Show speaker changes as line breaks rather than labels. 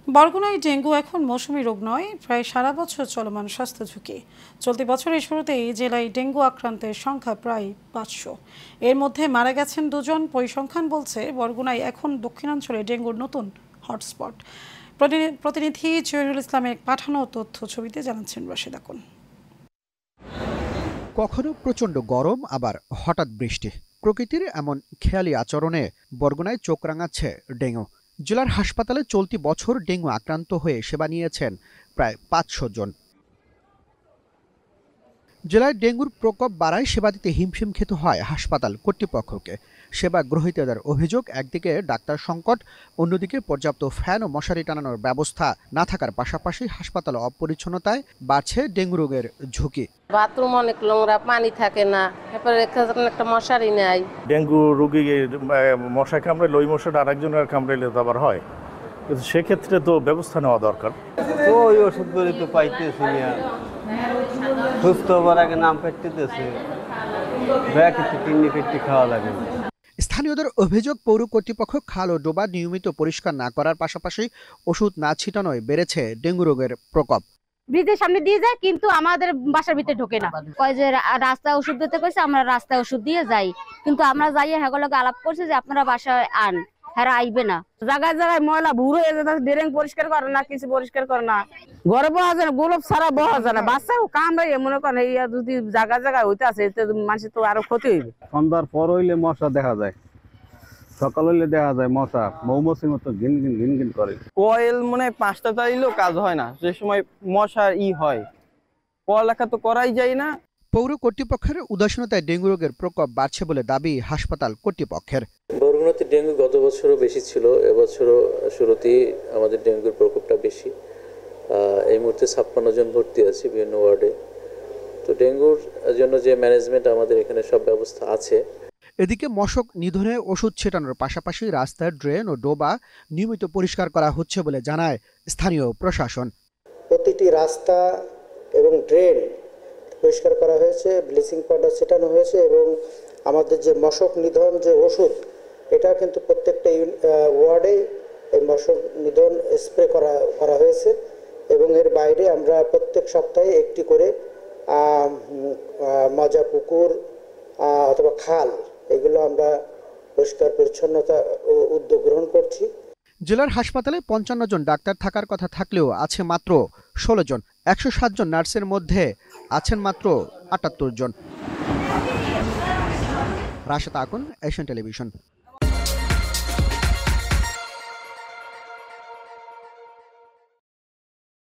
বরগুনায় dengue এখন মৌসুমী রোগ নয়, প্রায় সারা বছর চলমান স্বাস্থ্য ঝুঁকি। চলতি বছরের শুরুতেই জেলায় ডেঙ্গু আক্রান্তের সংখ্যা প্রায় 500। এর মধ্যে মারা গেছেন 2 জন। পরিসংখ্যান বলছে বরগুনায় এখন দক্ষিণাঞ্চলে ডেঙ্গুর নতুন হটস্পট। প্রতিনিধি জহিরুল ইসলামের পাঠানো তথ্য ছবিতে জানাচ্ছেন রাশেদ আকুন।
কখনো প্রচণ্ড গরম, আবার হঠাৎ বৃষ্টি। প্রকৃতির এমন খেয়ালি আচরণে বরগুনায় চোখ রাঙাচ্ছে ডেঙ্গু। জেলার হাসপাতালে চলতি বছর ডেঙ্গু আক্রান্ত হয়ে সেবা নিয়েছেন প্রায় 500 জন। জেলায় ডেঙ্গুর প্রকোপ বাড়ায় সেবা দিতে হিমশিম খেতে হয় হাসপাতাল কর্তৃপক্ষকে। সেবা গ্রহীতাদের অভিযোগ, একদিকে ডাক্তার সংকট, অন্যদিকে পর্যাপ্ত ফ্যান ও মশারি টানানোর ব্যবস্থা না থাকার পাশাপাশি হাসপাতাল অপরিচ্ছন্নতায় বাড়ছে ডেঙ্গু রোগের ঝুঁকি।
বাথরুম অনেক নোংরা, পানি থাকে না, এরপরে একটা মশারি নাই।
ডেঙ্গু রোগী মশা কামড়াইলে ওই মশাটা আরেকজনের কামড়াইলে তো আবার হয়, কিন্তু সেক্ষেত্রে তো ব্যবস্থা নেওয়া দরকার।
ওই ওষুধগুলি তো পাইতেছি না, সুস্থ হবার আগে নাম কাটতেছে, কেটে খাওয়া লাগে।
স্থানীয়দের অভিযোগ, পৌর কর্তৃপক্ষ খাল ও ডোবা নিয়মিত পরিষ্কার না করার পাশাপাশি ওষুধ না ছিটানোয় বেড়েছে ডেঙ্গু রোগের প্রকোপ।
ব্রিজের সামনে দিয়ে যায়, কিন্তু আমাদের বাসার ভিতরে ঢোকে না। কয় যে রাস্তায় ওষুধ দিতে কইছে, আমরা রাস্তায় ওষুধ দিয়ে যাই, কিন্তু আমরা যাইয়ে হেগুলোকে আলাপ করছি যে আপনারা বাসায় আন, হেরা আইবে না।
জায়গায় জায়গায় ময়লা ভুরো হয়ে যাচ্ছে, ড্রেন পরিষ্কার করে না, কিছু পরিষ্কার করে না। ঘরে বহা যায় না, গোলপ ছাড়া বহা যায় না। বাচ্চাও কামড়াই মনে করেন এই যদি জায়গায় জায়গায় হইতে আছে, মানুষের তো আরো ক্ষতি হইবে।
সন্ধ্যার পর হইলে মশা দেখা যায়, সকাল হইলে দেখা যায় মশা মৌমাছির মতো ঘিন ঘিন ঘিন ঘিন করে।
কয়েল মনে হয় 5টা চালিলেও কাজ হয় না, যে সময় মশার হয়। পড়ালেখা তো করাই যায় না।
পৌর কর্তৃপক্ষের উদাসীনতায় ডেঙ্গু রোগের প্রকোপ বাড়ছে বলে দাবি হাসপাতাল কর্তৃপক্ষের।
বরগুনাতে ডেঙ্গু গত বছরও বেশি ছিল, এবছরও শুরুতেই আমাদের ডেঙ্গুর প্রকোপটা বেশি। এই মুহূর্তে 56 জন ভর্তি আছে বিভিন্ন ওয়ার্ডে। তো ডেঙ্গুর জন্য যে ম্যানেজমেন্ট আমাদের এখানে সব ব্যবস্থা আছে।
এদিকে মশক নিধনে ওষুধ ছেটানোর পাশাপাশি রাস্তার ড্রেন ও ডোবা নিয়মিত পরিষ্কার করা হচ্ছে বলে জানায় স্থানীয় প্রশাসন।
প্রতিটি রাস্তা এবং ড্রেন পরিষ্কার করা হয়েছে, ব্লিচিং পাউডার ছেটানো হয়েছে এবং আমাদের যে মশক নিধন যে ওষুধ, এটা কিন্তু প্রত্যেকটা ওয়ার্ডে এই মশক নিধন স্প্রে করা হয়েছে এবং এর বাইরে আমরা প্রত্যেক সপ্তাহে একটি করে মজা পুকুর অথবা খাল, এগুলো আমরা পরিষ্কার পরিচ্ছন্নতা উদ্যোগ গ্রহণ করছি।
জেলার হাসপাতালে 55 জন ডাক্তার থাকার কথা থাকলেও আছে মাত্র 16 জন। 107 জন নার্সের মধ্যে আছেন মাত্র 78 জন। Rashed Akun, Asian television.